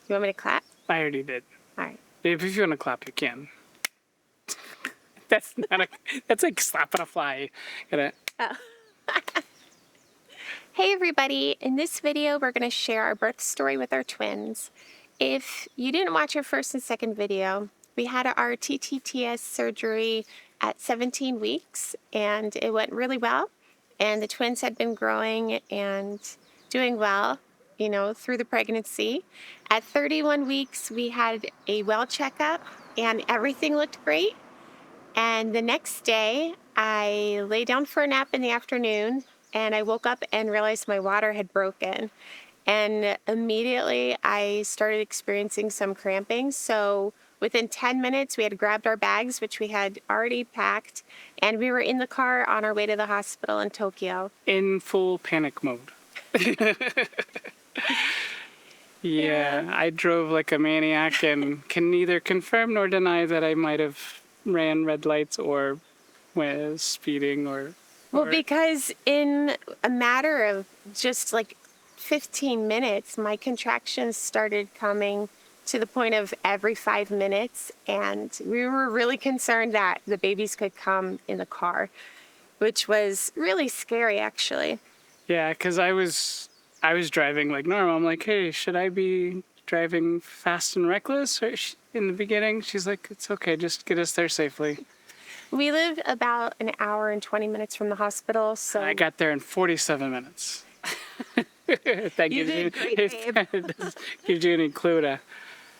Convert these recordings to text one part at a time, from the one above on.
You want me to clap? I already did. All right. If you want to clap, you can. That's like slapping a fly. Gotta. Hey everybody, in this video we're going to share our birth story with our twins. If you didn't watch our first and second video, we had our TTTS surgery at 17 weeks and it went really well, and the twins had been growing and doing well, through the pregnancy. At 31 weeks we had a well checkup and everything looked great. And the next day, I lay down for a nap in the afternoon, and I woke up and realized my water had broken. And immediately, I started experiencing some cramping. So within 10 minutes, we had grabbed our bags, which we had already packed, and we were in the car on our way to the hospital in Tokyo. In full panic mode. Yeah, I drove like a maniac and can neither confirm nor deny that I might have ran red lights or was speeding or... Well, because in a matter of just like 15 minutes, my contractions started coming to the point of every 5 minutes, and we were really concerned that the babies could come in the car, which was really scary, actually. Yeah, because I was driving like normal. I'm like, hey, should I be driving fast and reckless? Or in the beginning, she's like, it's okay, just get us there safely. We live about an hour and 20 minutes from the hospital, so... I got there in 47 minutes. That You did great, babe. Gives you any clue to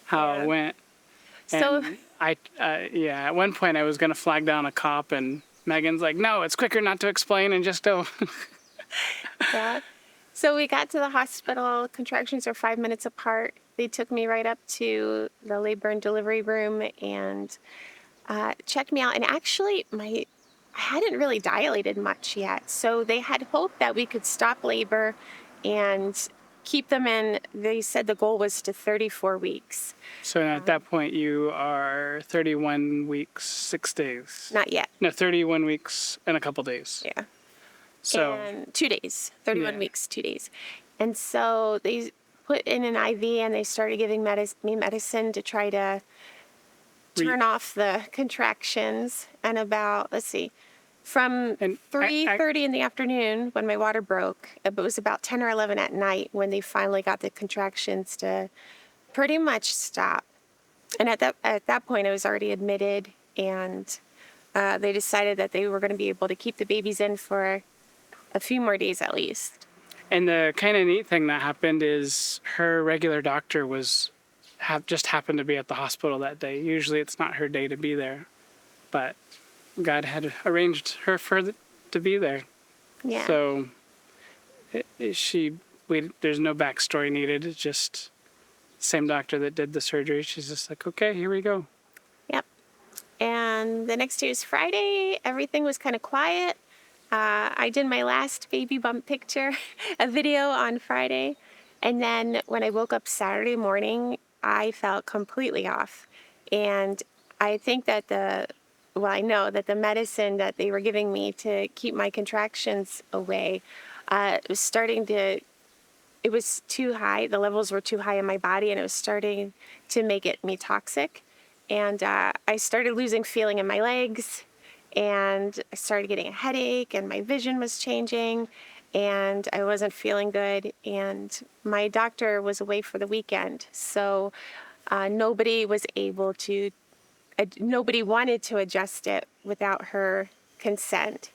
how it went. So... And at one point I was going to flag down a cop, and Megan's like, no, it's quicker not to explain and just go. Yeah. So we got to the hospital. Contractions are 5 minutes apart. They took me right up to the labor and delivery room and checked me out. And actually, I hadn't really dilated much yet. So they had hoped that we could stop labor and keep them in. They said the goal was to 34 weeks. So at that point, you are 31 weeks, 6 days. Not yet. No, 31 weeks and a couple days. Yeah. So, and 2 days, 31 weeks, 2 days. And so they put in an IV and they started giving me medicine to try to turn off the contractions. And about, from 3:30 in the afternoon when my water broke, it was about 10 or 11 at night when they finally got the contractions to pretty much stop. And at that point, I was already admitted, and they decided that they were going to be able to keep the babies in for a few more days at least. And the kind of neat thing that happened is her regular doctor just happened to be at the hospital that day. Usually it's not her day to be there, but God had arranged her to be there. Yeah. So there's no backstory needed. It's just same doctor that did the surgery. She's just like, okay, here we go. Yep. And the next day was Friday. Everything was kind of quiet. I did my last baby bump picture, a video on Friday. And then when I woke up Saturday morning, I felt completely off. And I think that I know that the medicine that they were giving me to keep my contractions away it was too high. The levels were too high in my body, and it was starting to make me toxic. And I started losing feeling in my legs, and I started getting a headache, and my vision was changing, and I wasn't feeling good. And my doctor was away for the weekend, so nobody wanted to adjust it without her consent.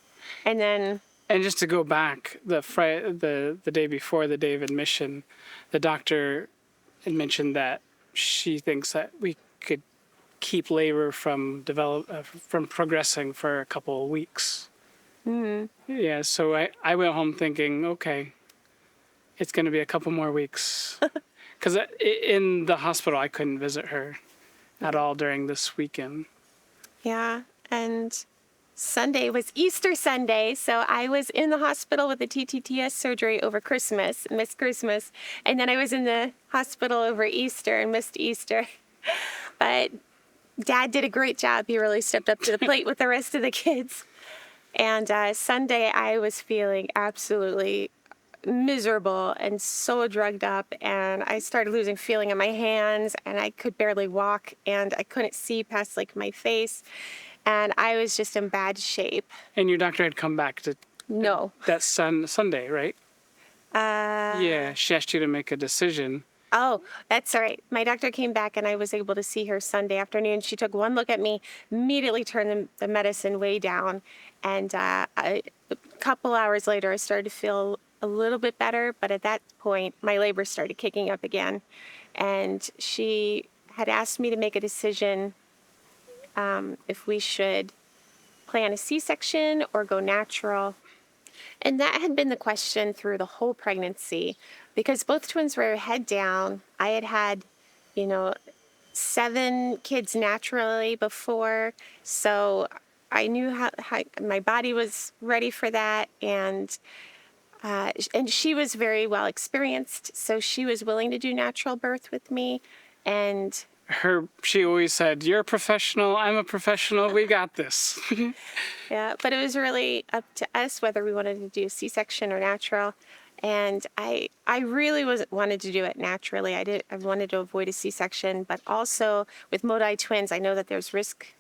And just to go back, the day before the day of admission, the doctor had mentioned that she thinks that we could keep labor from progressing for a couple of weeks. Mm-hmm. Yeah, so I went home thinking, okay, it's going to be a couple more weeks. Because in the hospital, I couldn't visit her at all during this weekend. Yeah, and Sunday was Easter Sunday, so I was in the hospital with the TTTS surgery over Christmas, missed Christmas, and then I was in the hospital over Easter and missed Easter. But Dad did a great job. He really stepped up to the plate with the rest of the kids. And Sunday, I was feeling absolutely miserable and so drugged up, and I started losing feeling in my hands, and I could barely walk, and I couldn't see past like my face, and I was just in bad shape. And your doctor had come back to No. that Sunday, right? Yeah, she asked you to make a decision. Oh, that's all right. My doctor came back and I was able to see her Sunday afternoon. She took one look at me, immediately turned the medicine way down. And a couple hours later, I started to feel a little bit better. But at that point, my labor started kicking up again. And she had asked me to make a decision if we should plan a C-section or go natural. And that had been the question through the whole pregnancy because both twins were head down. I had had, 7 kids naturally before. So I knew how my body was ready for that. And she was very well experienced. So she was willing to do natural birth with me. And She always said, "You're a professional. I'm a professional. We got this." yeah, but it was really up to us whether we wanted to do C-section or natural. And I really wanted to do it naturally. I wanted to avoid a C-section, but also with Modi twins, I know that there's risk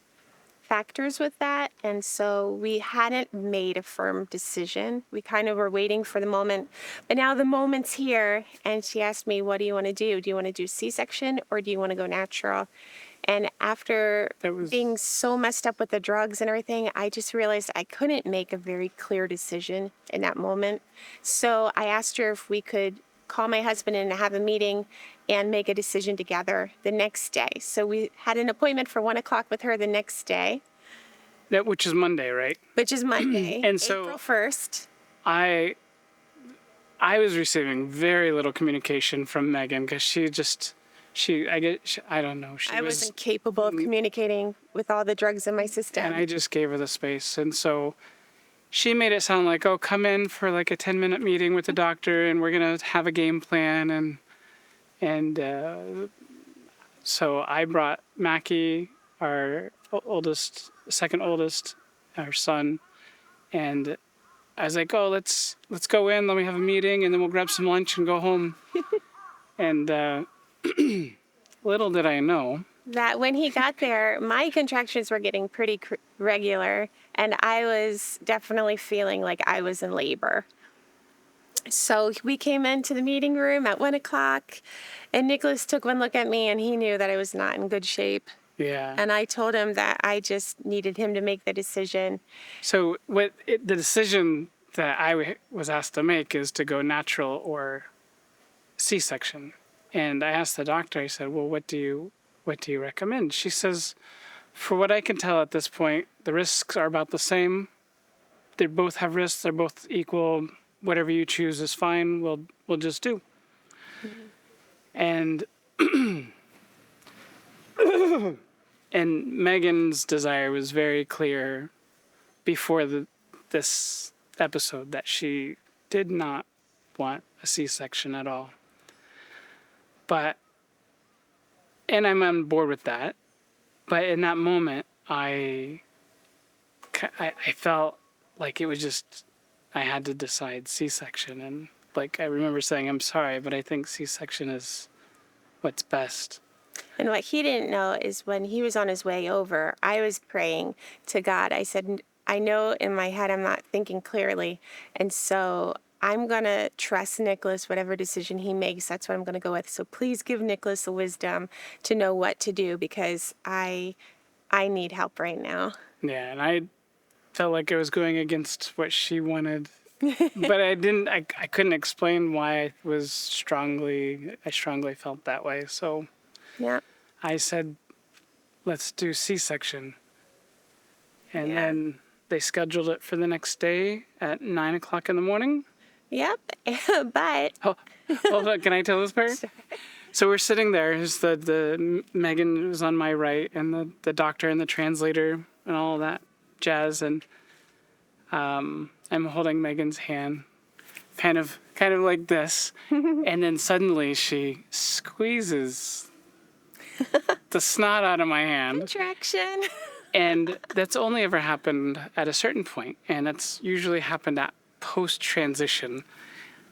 factors with that. And so we hadn't made a firm decision. We kind of were waiting for the moment. But now the moment's here. And she asked me, what do you want to do? Do you want to do C-section or do you want to go natural? And after being so messed up with the drugs and everything, I just realized I couldn't make a very clear decision in that moment. So I asked her if we could call my husband and have a meeting and make a decision together the next day. So we had an appointment for 1:00 with her the next day. Which is Monday, right? Which is Monday, And so April 1st. I was receiving very little communication from Megan because I don't know. I wasn't capable of communicating with all the drugs in my system. And I just gave her the space. And so she made it sound like, oh, come in for like a 10-minute meeting with the doctor and we're going to have a game plan. And so I brought Mackie, our second oldest, our son, and I was like, oh, let's go in, let me have a meeting, and then we'll grab some lunch and go home. And little did I know that when he got there, my contractions were getting pretty regular, and I was definitely feeling like I was in labor. So we came into the meeting room at 1:00, and Nicholas took one look at me, and he knew that I was not in good shape. Yeah. And I told him that I just needed him to make the decision. So the decision that I was asked to make is to go natural or C-section. And I asked the doctor, I said, well, what do you recommend? She says, for what I can tell at this point, the risks are about the same. They both have risks. They're both equal. Whatever you choose is fine. We'll just do. Mm-hmm. And Megan's desire was very clear before this episode that she did not want a C-section at all. And I'm on board with that. But in that moment, I felt like it was just, I had to decide C-section. And like, I remember saying, I'm sorry, but I think C-section is what's best. And what he didn't know is when he was on his way over, I was praying to God. I said, I know in my head I'm not thinking clearly. And so I'm going to trust Nicholas, whatever decision he makes, that's what I'm going to go with. So please give Nicholas the wisdom to know what to do because I need help right now. Yeah, and I felt like I was going against what she wanted. But I couldn't explain why I strongly felt that way. So yeah, I said, let's do C-section. And then they scheduled it for the next day at 9:00 in the morning. Yep, but... Hold on, can I tell this part? So we're sitting there. The Megan was on my right, and the doctor and the translator and all that jazz. And I'm holding Megan's hand, kind of like this. And then suddenly she squeezes the snot out of my hand. Contraction. And that's only ever happened at a certain point, and that's usually happened at post-transition.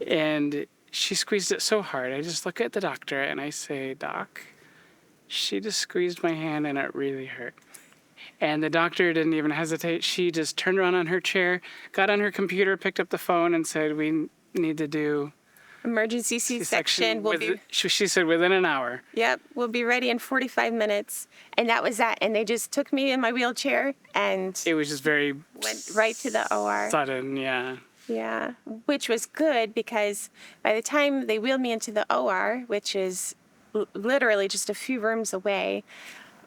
And she squeezed it so hard. I just look at the doctor and I say, Doc, she just squeezed my hand and it really hurt. And the doctor didn't even hesitate. She just turned around on her chair, got on her computer, picked up the phone and said, we need to do Emergency C-section will be. She said within an hour. Yep, we'll be ready in 45 minutes. And that was that. And they just took me in my wheelchair and It was just very went right to the OR. sudden, yeah. Yeah, which was good because by the time they wheeled me into the OR, which is literally just a few rooms away,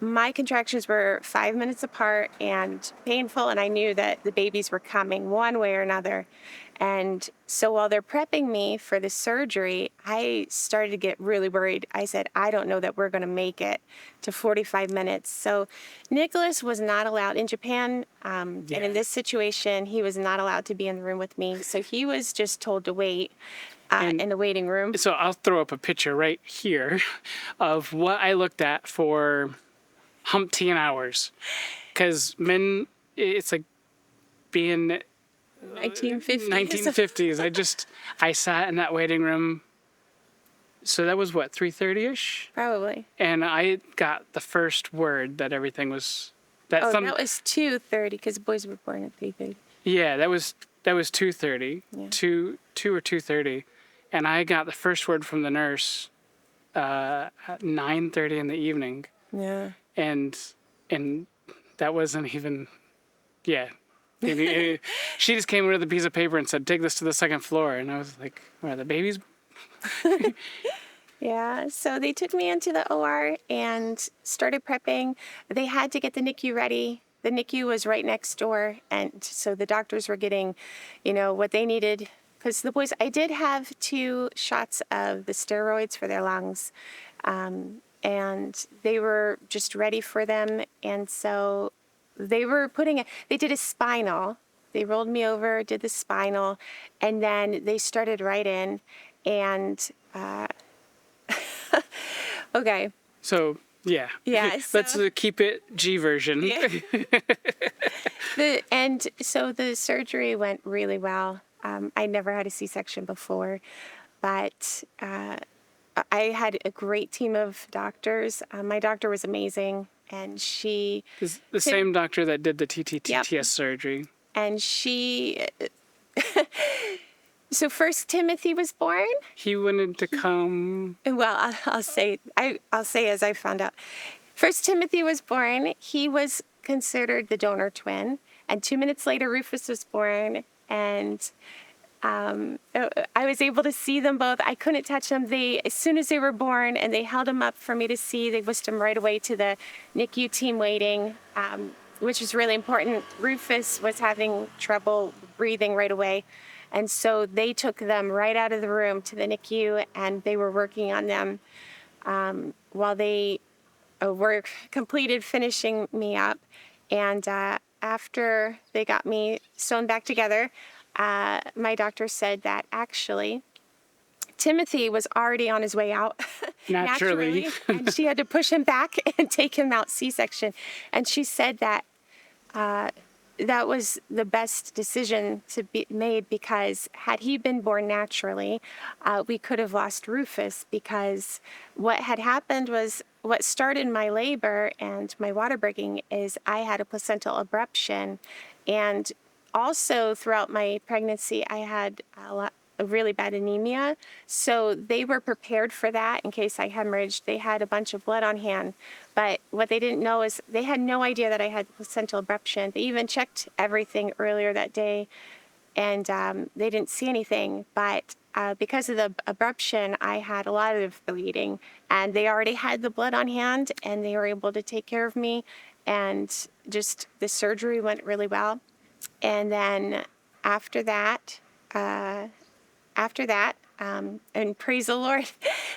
my contractions were 5 minutes apart and painful, and I knew that the babies were coming one way or another. And so while they're prepping me for the surgery, I started to get really worried. I said, I don't know that we're going to make it to 45 minutes. So Nicholas was not allowed in Japan, and in this situation, he was not allowed to be in the room with me. So he was just told to wait in the waiting room. So I'll throw up a picture right here of what I looked at for umpteen hours. Because men, it's like being 1950s. 1950s. I sat in that waiting room. So that was what, 3:30ish? Probably. And I got the first word that everything was. That was 2:30 because the boys were born at 3:30. Yeah, that was 2:30, Yeah. 2 or 2:30, and I got the first word from the nurse at 9:30 in the evening, Yeah. and that wasn't even, yeah. She just came in with a piece of paper and said, "Take this to the second floor," and I was like, "Where the babies?" Yeah, so they took me into the OR and started prepping. They had to get the NICU ready. The NICU was right next door, and so the doctors were getting, what they needed. Because the boys, I did have 2 shots of the steroids for their lungs, and they were just ready for them. And so they were they did a spinal. They rolled me over, did the spinal, and then they started right in. And okay. So yeah. Yeah. Let's keep it G version. Yeah. And so the surgery went really well. I never had a C-section before, but I had a great team of doctors. My doctor was amazing, and she... The same doctor that did the TTTS Yep. surgery. And she... So first Timothy was born. He wanted to come. Well, I'll say as I found out. First Timothy was born. He was considered the donor twin, and 2 minutes later Rufus was born, and I was able to see them both. I couldn't touch them. As soon as they were born, and they held them up for me to see, they whisked them right away to the NICU team waiting, which is really important. Rufus was having trouble breathing right away. And so they took them right out of the room to the NICU, and they were working on them while they were completed finishing me up. And after they got me sewn back together, my doctor said that actually Timothy was already on his way out Naturally. and she had to push him back and take him out C-section. And she said that that was the best decision to be made, because had he been born naturally, we could have lost Rufus, because what had happened was, what started my labor and my water breaking is I had a placental abruption, and also throughout my pregnancy I had a really bad anemia, so they were prepared for that in case I hemorrhaged. They had a bunch of blood on hand, but what they didn't know is they had no idea that I had placental abruption. They even checked everything earlier that day, and they didn't see anything, but because of the abruption, I had a lot of bleeding, and they already had the blood on hand, and they were able to take care of me, and just the surgery went really well. And then after that, and praise the Lord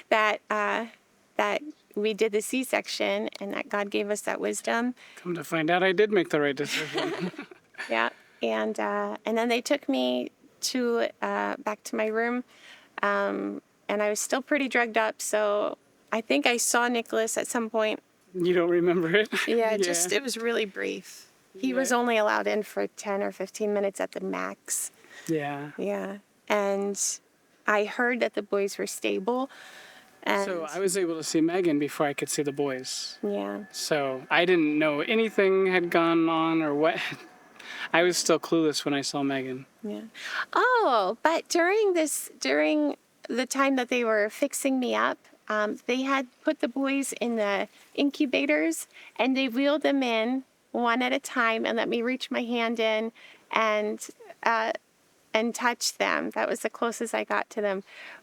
that we did the C-section and that God gave us that wisdom. Come to find out, I did make the right decision. Yeah, and then they took me to back to my room, and I was still pretty drugged up. So I think I saw Nicholas at some point. You don't remember it? Yeah, it was really brief. He was only allowed in for 10 or 15 minutes at the max. Yeah. Yeah. And I heard that the boys were stable. And So I was able to see Megan before I could see the boys. yeah. So I didn't know anything had gone on or what. I was still clueless when I saw Megan. Yeah. Oh, but during the time that they were fixing me up, they had put the boys in the incubators and they wheeled them in one at a time and let me reach my hand in and uh, and touch them. That was the closest I got to them.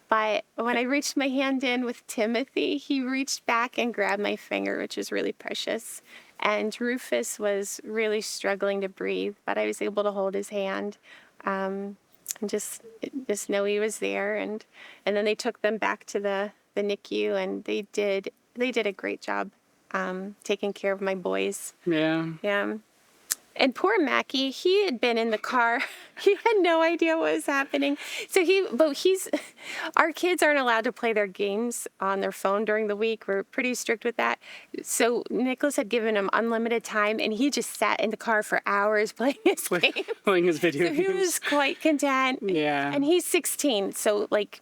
But when I reached my hand in with Timothy, he reached back and grabbed my finger, which is really precious. And Rufus was really struggling to breathe, but I was able to hold his hand and just know he was there. And then they took them back to the NICU, and they did a great job taking care of my boys. Yeah. Yeah. And poor Mackie, he had been in the car. He had no idea what was happening. So our kids aren't allowed to play their games on their phone during the week. We're pretty strict with that. So Nicholas had given him unlimited time, and he just sat in the car for hours playing his games. Playing his video So games. he was quite content. Yeah. And he's 16, so like,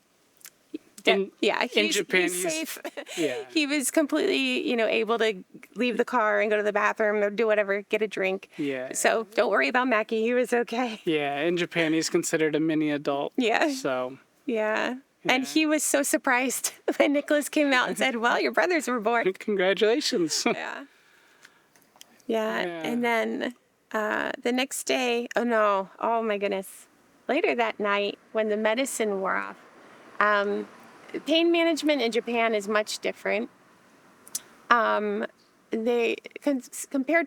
In he's Japan, he's safe. Yeah. He was completely, able to leave the car and go to the bathroom or do whatever, get a drink. Yeah. So don't worry about Mackie. He was okay. Yeah, in Japan, he's considered a mini adult. Yeah. So. Yeah. And Yeah. he was so surprised when Nicholas came out and said, well, your brothers were born. Congratulations. Yeah. Yeah. Yeah. And then the next day, oh my goodness. Later that night, when the medicine wore off, pain management in Japan is much different. Compared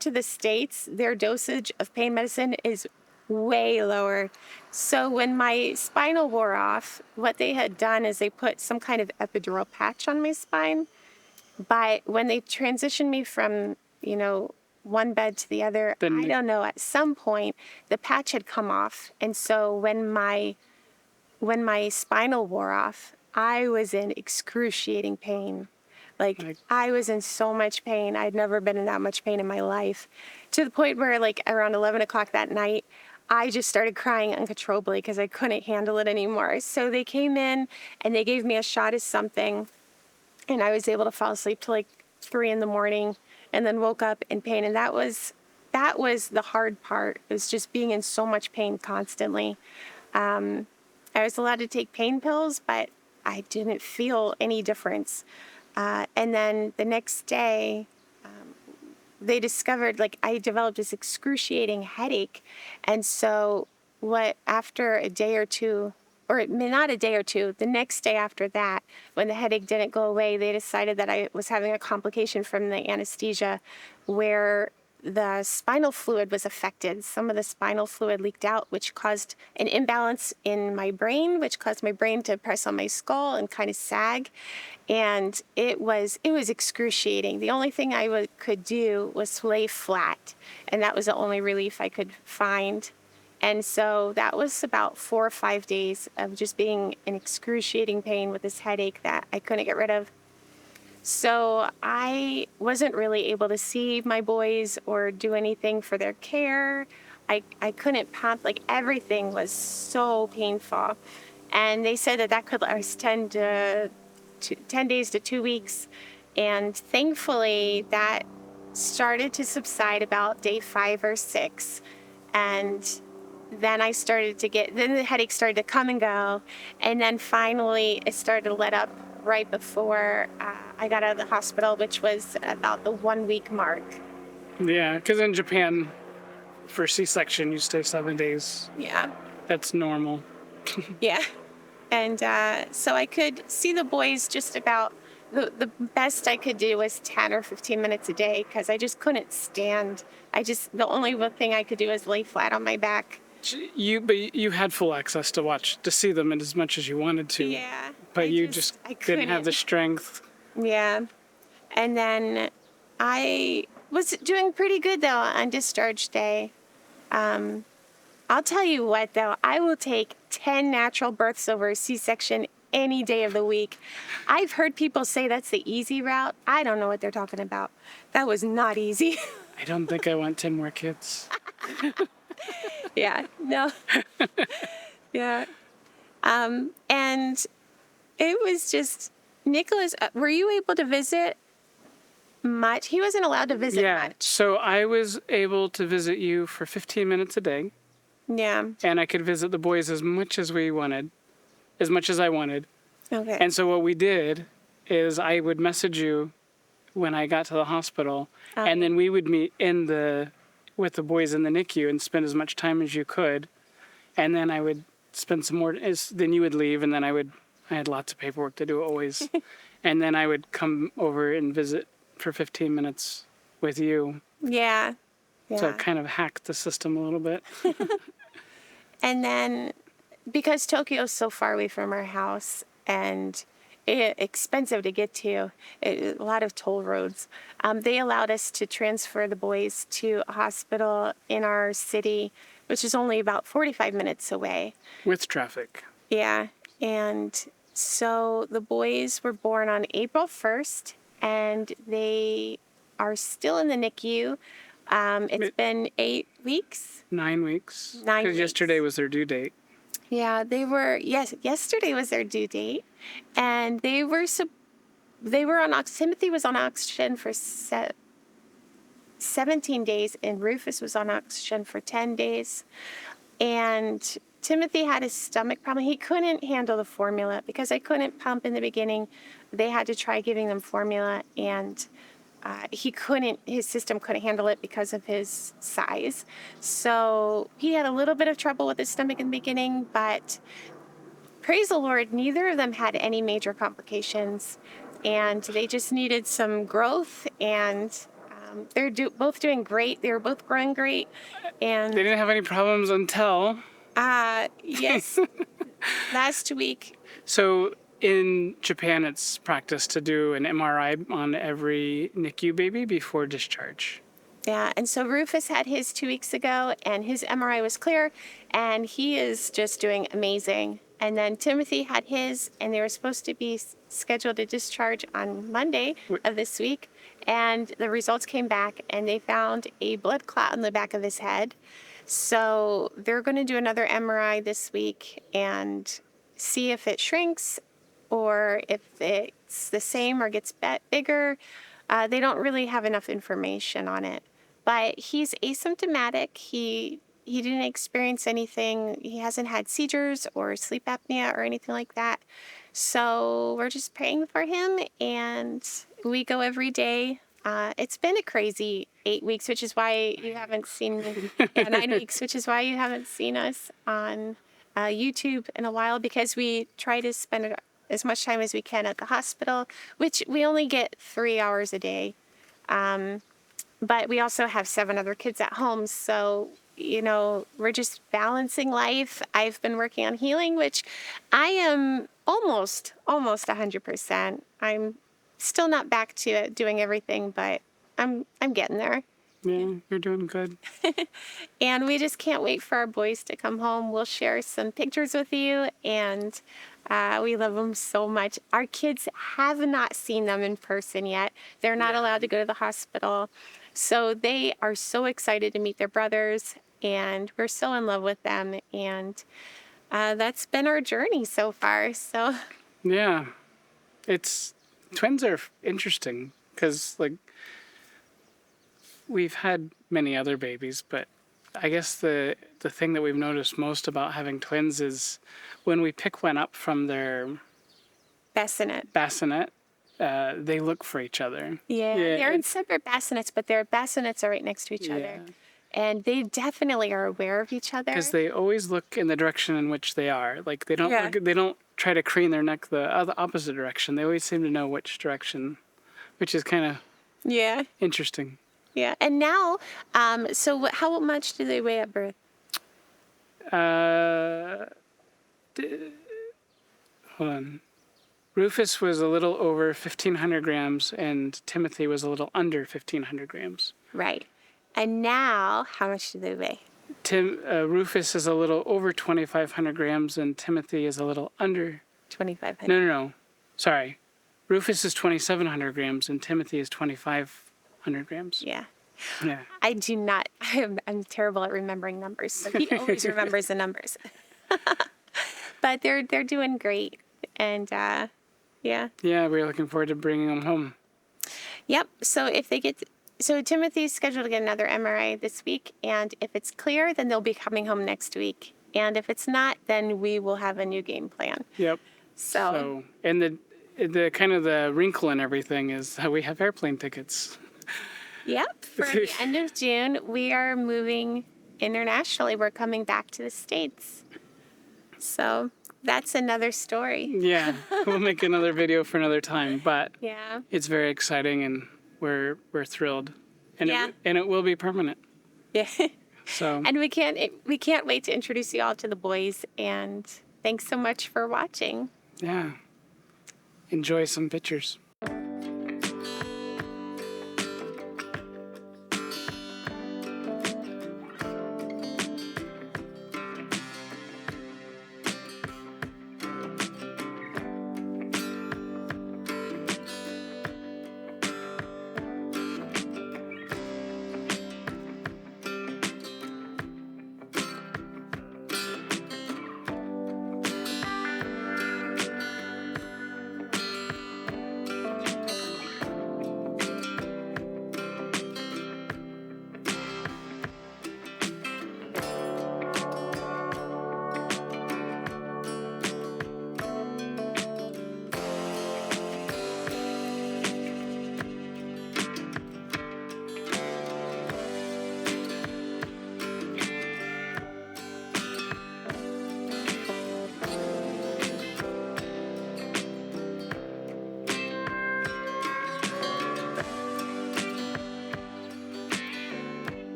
to the States, their dosage of pain medicine is way lower. So when my spinal wore off, what they had done is they put some kind of epidural patch on my spine. But when they transitioned me from, one bed to the other, I don't know, at some point the patch had come off. And so when my spinal wore off, I was in excruciating pain. Like, I was in so much pain. I'd never been in that much pain in my life. To the point where, like, around 11 o'clock that night, I just started crying uncontrollably because I couldn't handle it anymore. So they came in and they gave me a shot of something, and I was able to fall asleep till like 3 a.m. and then woke up in pain. And that was the hard part. It was just being in so much pain constantly. I was allowed to take pain pills, but I didn't feel any difference. And then the next day, they discovered, like, I developed this excruciating headache. And so after a day or two, or not a day or two, the next day after that, when the headache didn't go away, they decided that I was having a complication from the anesthesia where the spinal fluid was affected. Some of the spinal fluid leaked out, which caused an imbalance in my brain, which caused my brain to press on my skull and kind of sag. And it was excruciating. The only thing I could do was lay flat, and that was the only relief I could find. And so that was about 4 or 5 days of just being in excruciating pain with this headache that I couldn't get rid of. So I wasn't really able to see my boys or do anything for their care. I couldn't pump, like, everything was so painful. And they said that could last 10 days to 2 weeks. And thankfully that started to subside about day 5 or 6. And then then the headache started to come and go. And then finally it started to let up right before I got out of the hospital, which was about the 1 week mark. Yeah, because in Japan, for C-section, you stay 7 days. Yeah. That's normal. Yeah. And so I could see the boys just about, the best I could do was 10 or 15 minutes a day because I just couldn't stand. The only thing I could do was lay flat on my back. But you had full access to see them as much as you wanted to. Yeah. But you just didn't have the strength. Yeah. And then I was doing pretty good, though, on discharge day. I'll tell you what, though, I will take 10 natural births over a C-section any day of the week. I've heard people say that's the easy route. I don't know what they're talking about. That was not easy. I don't think I want 10 more kids. Yeah, no. Yeah. And it was just, Nicholas, were you able to visit much? He wasn't allowed to visit Yeah. much. So I was able to visit you for 15 minutes a day, Yeah. and I could visit the boys as much as we wanted, as much as I wanted. Okay. And so what we did is I would message you when I got to the hospital, and then we would meet with the boys in the NICU and spend as much time as you could. And then I would spend some more, then you would leave, and then I had lots of paperwork to do always. And then I would come over and visit for 15 minutes with you. Yeah. Yeah. So it kind of hacked the system a little bit. And then because Tokyo's so far away from our house and expensive to get to, a lot of toll roads, they allowed us to transfer the boys to a hospital in our city, which is only about 45 minutes away. With traffic. Yeah. And so the boys were born on April 1st, and they are still in the NICU. It's been 8 weeks. 9 weeks. 9 Because weeks. yesterday was their due date. Yeah, yesterday was their due date, and they were on Timothy was on oxygen for 17 days, and Rufus was on oxygen for 10 days. And Timothy had his stomach problem. He couldn't handle the formula because I couldn't pump in the beginning. They had to try giving them formula, and his system couldn't handle it because of his size. So he had a little bit of trouble with his stomach in the beginning, but praise the Lord, neither of them had any major complications, and they just needed some growth, and they're both doing great. They were both growing great. And They didn't have any problems until... yes, last week. So in Japan, it's practice to do an MRI on every NICU baby before discharge. Yeah, and so Rufus had his 2 weeks ago, and his MRI was clear, and he is just doing amazing. And then Timothy had his, and they were supposed to be scheduled to discharge on Monday of this week, and the results came back, and they found a blood clot on the back of his head. So they're going to do another MRI this week and see if it shrinks or if it's the same or gets bigger. They don't really have enough information on it. But he's asymptomatic. He didn't experience anything. He hasn't had seizures or sleep apnea or anything like that. So we're just praying for him, and we go every day. It's been a crazy 8 weeks, which is why you haven't seen me. 9 weeks, which is why you haven't seen us on YouTube in a while, because we try to spend as much time as we can at the hospital, which we only get 3 hours a day. But we also have 7 other kids at home. So, we're just balancing life. I've been working on healing, which I am almost 100%. I'm still not back to doing everything, but I'm getting there. Yeah, you're doing good. And we just can't wait for our boys to come home. We'll share some pictures with you, and we love them so much. Our kids have not seen them in person yet. They're not allowed to go to the hospital. So they are so excited to meet their brothers, and we're so in love with them. And that's been our journey so far. So Yeah. Twins are interesting because, we've had many other babies, but I guess the thing that we've noticed most about having twins is when we pick one up from their bassinet. They look for each other. Yeah, they're in separate bassinets, but their bassinets are right next to each other. And they definitely are aware of each other. Because they always look in the direction in which they are. Like they don't try to crane their neck the opposite direction. They always seem to know which direction, which is kind of interesting. Yeah. And now, so how much do they weigh at birth? Hold on. Rufus was a little over 1,500 grams, and Timothy was a little under 1,500 grams. Right. And now, how much do they weigh? Rufus is a little over 2,500 grams, and Timothy is a little under... 2,500. No. Sorry. Rufus is 2,700 grams, and Timothy is 2,500 grams. Yeah. Yeah. I do not. I'm terrible at remembering numbers. So he always remembers the numbers. but they're doing great. And yeah. Yeah, we're looking forward to bringing them home. Yep. So Timothy's scheduled to get another MRI this week, and if it's clear, then they'll be coming home next week. And if it's not, then we will have a new game plan. Yep. So And the kind of the wrinkle in everything is how we have airplane tickets. yep, for the end of June, we are moving internationally. We're coming back to the States. So that's another story. Yeah, we'll make another video for another time, but Yeah. it's very exciting and we're thrilled. And Yeah. it will be permanent. Yeah. So And we can't wait to introduce you all to the boys. And thanks so much for watching. yeah. Enjoy some pictures.